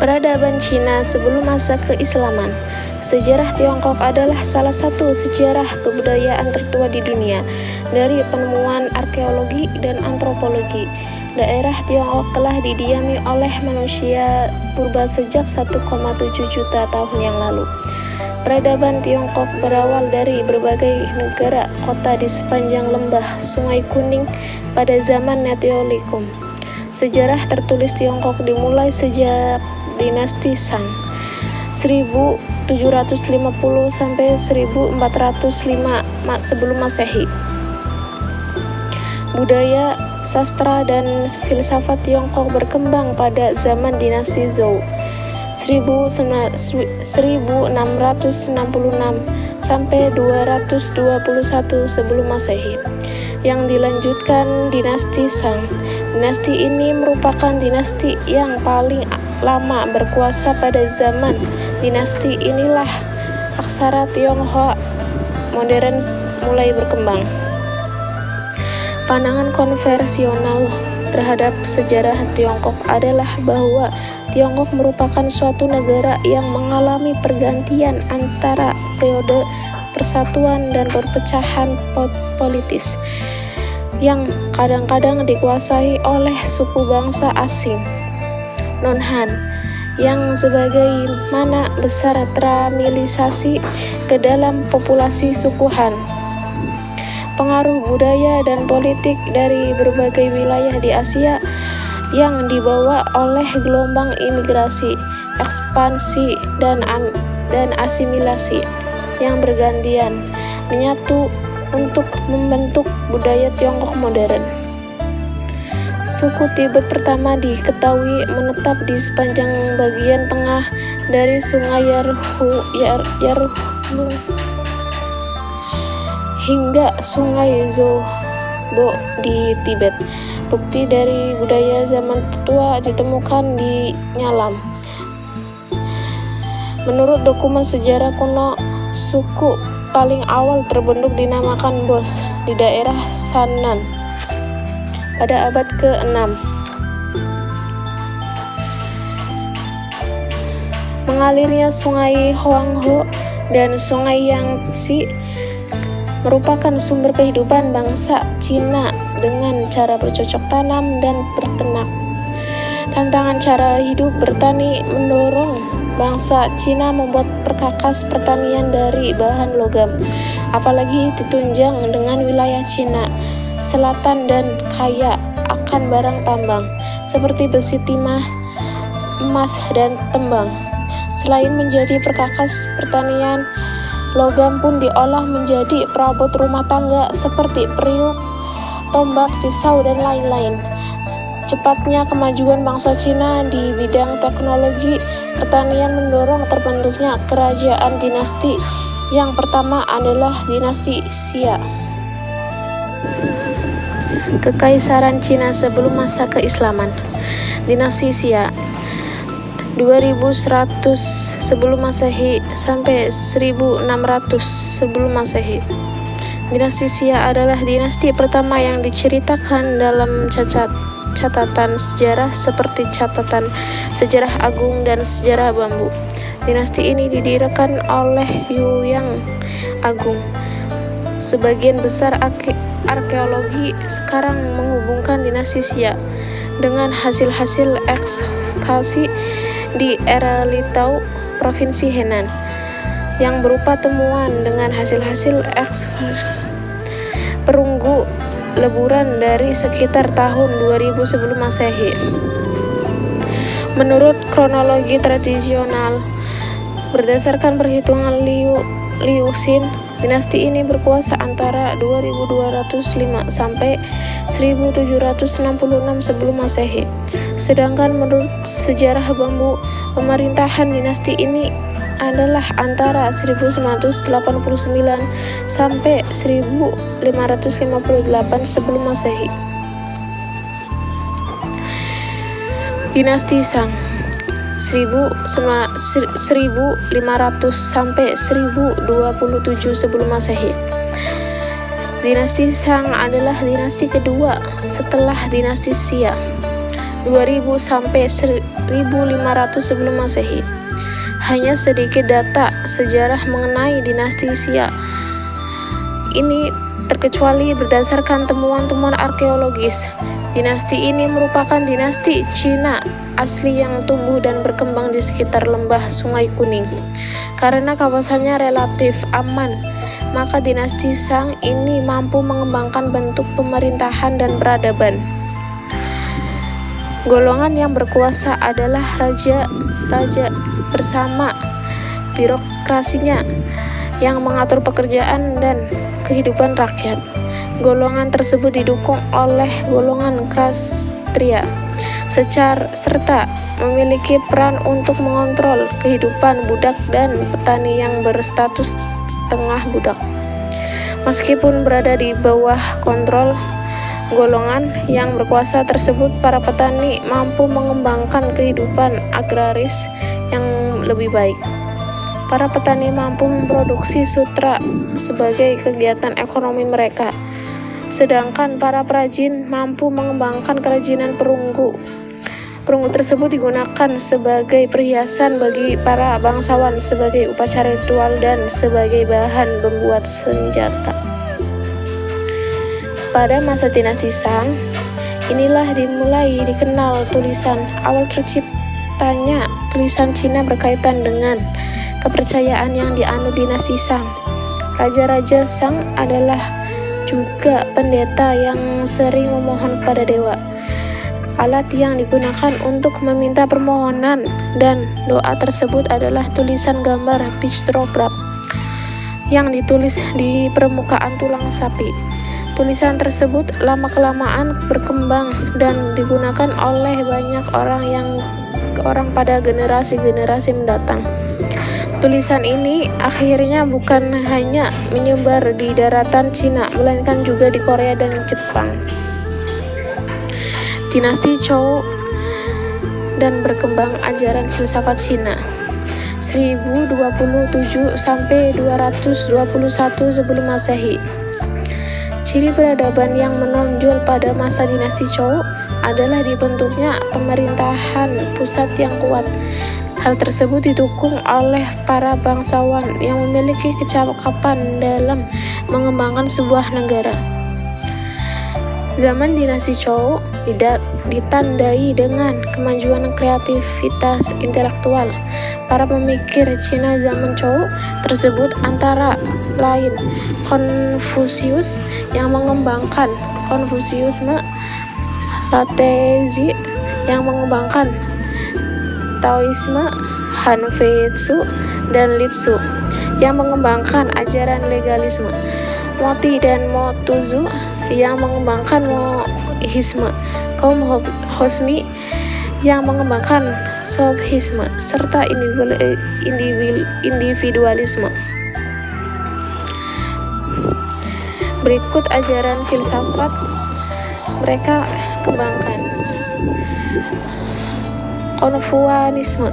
Peradaban Cina sebelum masa keislaman. Sejarah Tiongkok adalah salah satu sejarah kebudayaan tertua di dunia. Dari penemuan arkeologi dan antropologi, daerah Tiongkok telah didiami oleh manusia purba sejak 1,7 juta tahun yang lalu. Peradaban Tiongkok berawal dari berbagai negara kota di sepanjang lembah Sungai Kuning pada zaman Neolitik. Sejarah tertulis Tiongkok dimulai sejak dinasti Shang 1750 sampai 1405 sebelum Masehi. Budaya, sastra, dan filsafat Tiongkok berkembang pada zaman dinasti Zhou 1666 sampai 221 sebelum Masehi, yang dilanjutkan dinasti Shang. Dinasti ini merupakan dinasti yang paling lama berkuasa pada zaman dinasti inilah aksara Tionghoa modern mulai berkembang. Pandangan konvensional terhadap sejarah Tiongkok adalah bahwa Tiongkok merupakan suatu negara yang mengalami pergantian antara periode persatuan dan perpecahan politis, yang kadang-kadang dikuasai oleh suku bangsa asing non-Han, yang sebagaimana besar teramilisasi ke dalam populasi suku Han. Pengaruh budaya dan politik dari berbagai wilayah di Asia yang dibawa oleh gelombang imigrasi, ekspansi, dan asimilasi yang bergantian menyatu untuk membentuk budaya Tiongkok modern. Suku Tibet pertama diketahui menetap di sepanjang bagian tengah dari Sungai Yarlung hingga Sungai Zobo di Tibet. Bukti dari budaya zaman tua ditemukan di Nyalam. Menurut dokumen sejarah kuno, suku paling awal terbentuk dinamakan Bos di daerah Shannan pada abad ke-6. Mengalirnya Sungai Huanghe dan Sungai Yangtze merupakan sumber kehidupan bangsa Cina dengan cara bercocok tanam dan berternak. Tantangan cara hidup bertani mendorong bangsa Cina membuat perkakas pertanian dari bahan logam, apalagi ditunjang dengan wilayah Cina Selatan dan kaya akan barang tambang seperti besi, timah, emas, dan tembang. Selain menjadi perkakas pertanian, logam pun diolah menjadi perabot rumah tangga seperti periuk, tombak, pisau, dan lain-lain. Cepatnya kemajuan bangsa Cina di bidang teknologi pertanian mendorong terbentuknya kerajaan dinasti. Yang pertama adalah dinasti Xia. Kekaisaran Cina sebelum masa keislaman. Dinasti Xia 2100 sebelum Masehi sampai 1600 sebelum Masehi. Dinasti Xia adalah dinasti pertama yang diceritakan dalam catatan sejarah seperti catatan sejarah agung dan sejarah bambu. Dinasti ini didirikan oleh Yuan Agung. Sebagian besar arkeologi sekarang menghubungkan dinasti Xia dengan hasil-hasil ekskavasi di era Litau, Provinsi Henan, yang berupa temuan dengan hasil-hasil perunggu leburan dari sekitar tahun 2000 sebelum Masehi. Menurut kronologi tradisional, berdasarkan perhitungan Liu Xin, dinasti ini berkuasa antara 2205 sampai 1766 sebelum Masehi. Sedangkan menurut sejarah bambu, pemerintahan dinasti ini adalah antara 1989 sampai 1558 sebelum Masehi. Dinasti Shang 1500 sampai 1027 sebelum Masehi. Dinasti Shang adalah dinasti kedua setelah dinasti Xia. 2000 sampai 1500 sebelum Masehi. Hanya sedikit data sejarah mengenai dinasti Xia ini terkecuali berdasarkan temuan-temuan arkeologis. Dinasti ini merupakan dinasti Cina asli yang tumbuh dan berkembang di sekitar lembah Sungai Kuning. Karena kawasannya relatif aman, maka dinasti Shang ini mampu mengembangkan bentuk pemerintahan dan peradaban. Golongan yang berkuasa adalah raja bersama birokrasinya yang mengatur pekerjaan dan kehidupan rakyat. Golongan tersebut didukung oleh golongan Ksatria serta memiliki peran untuk mengontrol kehidupan budak dan petani yang berstatus setengah budak. Meskipun berada di bawah kontrol golongan yang berkuasa tersebut, para petani mampu mengembangkan kehidupan agraris yang lebih baik. Para petani mampu memproduksi sutra sebagai kegiatan ekonomi mereka, sedangkan para perajin mampu mengembangkan kerajinan perunggu. Perunggu tersebut digunakan sebagai perhiasan bagi para bangsawan, sebagai upacara ritual, dan sebagai bahan membuat senjata. Pada masa dinasti Shang, inilah dimulai dikenal tulisan. Awal terciptanya tulisan Cina berkaitan dengan kepercayaan yang dianut dinasti Shang. Raja-raja Shang adalah juga pendeta yang sering memohon kepada dewa. Alat yang digunakan untuk meminta permohonan dan doa tersebut adalah tulisan gambar pictograph yang ditulis di permukaan tulang sapi. Tulisan tersebut lama-kelamaan berkembang dan digunakan oleh banyak orang pada generasi-generasi mendatang. Tulisan ini akhirnya bukan hanya menyebar di daratan Cina, melainkan juga di Korea dan Jepang. Dinasti Zhou dan berkembang ajaran filsafat Cina 1027 sampai 221 sebelum Masehi. Ciri peradaban yang menonjol pada masa dinasti Zhou adalah dibentuknya pemerintahan pusat yang kuat. Hal tersebut didukung oleh para bangsawan yang memiliki kecakapan dalam mengembangkan sebuah negara. Zaman dinasti Zhou ditandai dengan kemajuan kreativitas intelektual. Para pemikir Cina zaman Zhou tersebut antara lain Konfusius yang mengembangkan Konfusiusme, Laotzi yang mengembangkan Taoisme, Han Feizu dan Litsu yang mengembangkan ajaran legalisme, Moti dan Motuzu yang mengembangkan Mohisme, kaum Hosmi yang mengembangkan Sofisme, serta individualisme. Berikut ajaran filsafat mereka kembangkan. Konfusianisme.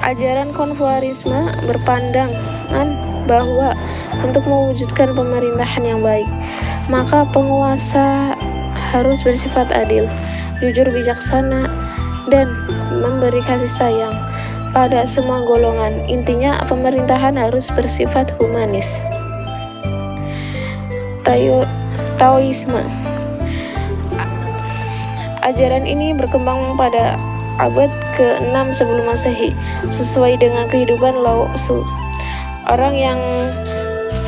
Ajaran Konfusianisme berpandangan bahwa untuk mewujudkan pemerintahan yang baik, maka penguasa harus bersifat adil, jujur, bijaksana, dan memberi kasih sayang pada semua golongan. Intinya, pemerintahan harus bersifat humanis. Taoisme. Ajaran ini berkembang pada abad ke-6 sebelum Masehi, sesuai dengan kehidupan Lao Tzu, orang yang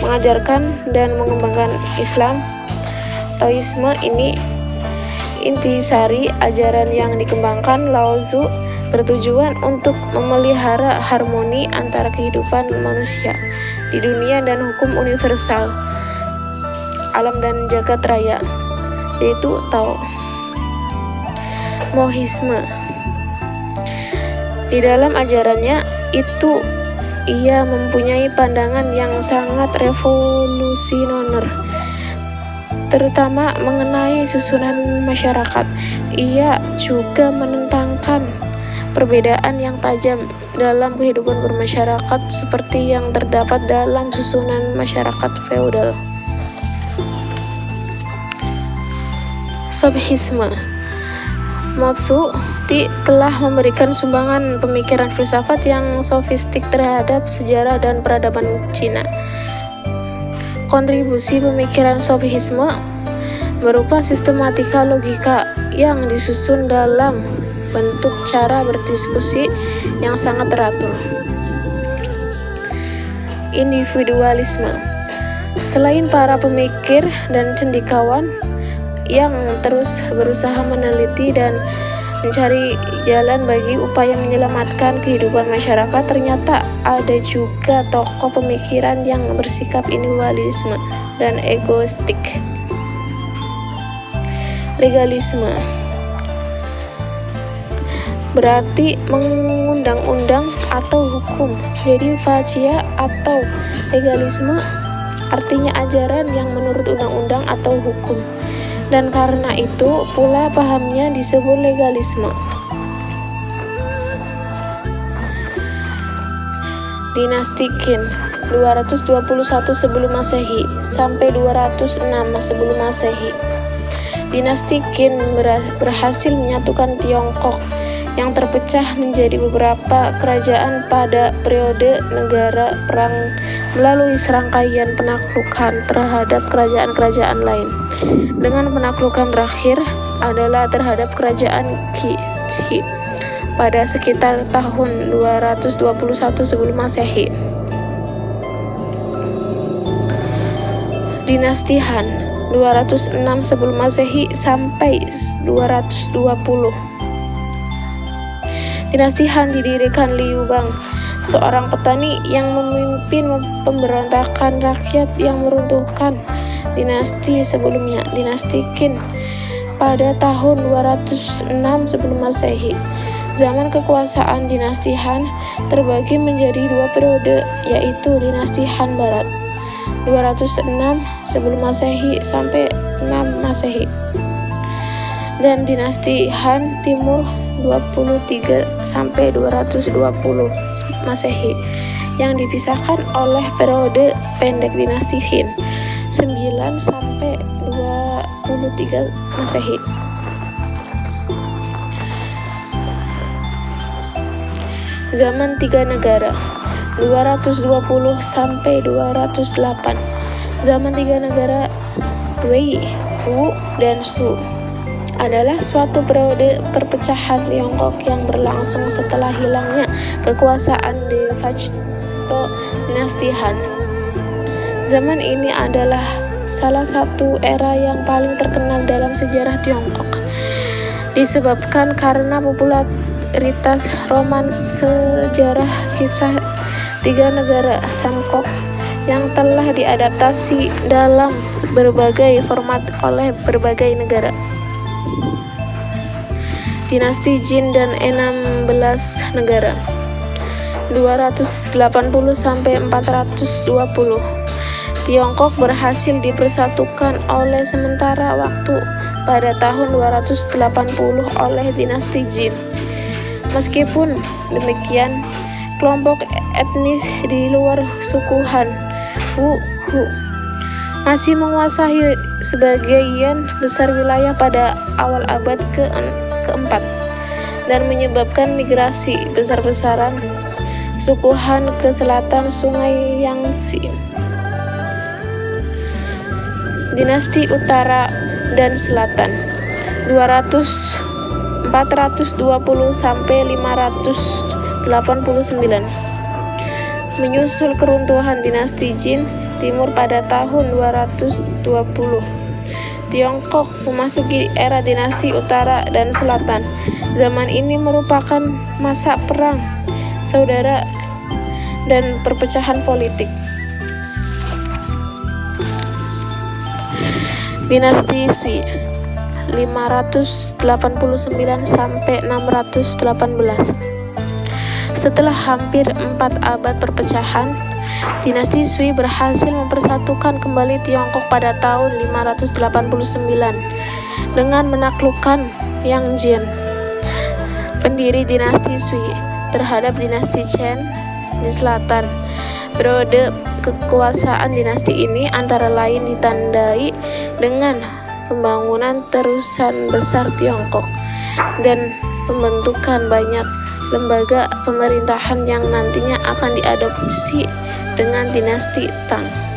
mengajarkan dan mengembangkan Islam. Taoisme ini intisari ajaran yang dikembangkan Lao Tzu bertujuan untuk memelihara harmoni antara kehidupan manusia di dunia dan hukum universal alam dan jagat raya, yaitu Tao. Mohisme. Di dalam ajarannya itu, ia mempunyai pandangan yang sangat revolusioner, terutama mengenai susunan masyarakat. Ia juga menentangkan perbedaan yang tajam dalam kehidupan bermasyarakat seperti yang terdapat dalam susunan masyarakat feodal. Sofisme. Motsu telah memberikan sumbangan pemikiran filsafat yang sofistik terhadap sejarah dan peradaban Cina. Kontribusi pemikiran sofisme berupa sistematika logika yang disusun dalam bentuk cara berdiskusi yang sangat teratur. Individualisme. Selain para pemikir dan cendikawan yang terus berusaha meneliti dan mencari jalan bagi upaya menyelamatkan kehidupan masyarakat, ternyata ada juga tokoh pemikiran yang bersikap individualisme dan egoistik. Legalisme berarti mengundang-undang atau hukum. Jadi facia atau legalisme artinya ajaran yang menurut undang-undang atau hukum. Dan karena itu pula pahamnya disebut legalisme. Dinasti Qin 221 sebelum Masehi sampai 206 sebelum Masehi. Dinasti Qin berhasil menyatukan Tiongkok yang terpecah menjadi beberapa kerajaan pada periode negara perang melalui serangkaian penaklukan terhadap kerajaan-kerajaan lain. Dengan penaklukan terakhir adalah terhadap kerajaan Qi pada sekitar tahun 221 sebelum Masehi. Dinasti Han 206 sebelum Masehi sampai 220. Dinasti Han didirikan Liu Bang, seorang petani yang memimpin pemberontakan rakyat yang meruntuhkan dinasti sebelumnya, dinasti Qin, pada tahun 206 sebelum Masehi. Zaman kekuasaan dinasti Han terbagi menjadi dua periode, yaitu dinasti Han Barat 206 sebelum Masehi sampai 6 Masehi dan dinasti Han Timur 23 sampai 220 Masehi yang dipisahkan oleh periode pendek dinasti Qin 9 sampai 23 Masehi. Zaman Tiga Negara 220 sampai 208. Zaman Tiga Negara Wei, Wu, dan Su adalah suatu periode perpecahan Tiongkok yang berlangsung setelah hilangnya kekuasaan de facto dinasti Han. Zaman ini adalah salah satu era yang paling terkenal dalam sejarah Tiongkok, disebabkan karena popularitas roman sejarah kisah Tiga Negara Samkok yang telah diadaptasi dalam berbagai format oleh berbagai negara. Dinasti Jin dan 16 negara 280 sampai 420. Tiongkok berhasil dipersatukan oleh sementara waktu pada tahun 280 oleh dinasti Jin. Meskipun demikian, kelompok etnis di luar suku Han, Wu, masih menguasai sebagian besar wilayah pada awal abad keempat dan menyebabkan migrasi besar-besaran suku Han ke selatan Sungai Yangtze. Dinasti Utara dan Selatan 420 sampai 589. Menyusul keruntuhan dinasti Jin Timur pada tahun 220, Tiongkok memasuki era dinasti Utara dan Selatan. Zaman ini merupakan masa perang saudara dan perpecahan politik. Dinasti Sui 589 sampai 618. Setelah hampir 4 abad perpecahan, dinasti Sui berhasil mempersatukan kembali Tiongkok pada tahun 589 dengan menaklukkan Yangzhen, pendiri dinasti Sui, terhadap dinasti Chen di selatan. Periode kekuasaan dinasti ini antara lain ditandai dengan pembangunan terusan besar Tiongkok dan pembentukan banyak lembaga pemerintahan yang nantinya akan diadopsi dengan dinasti Tang.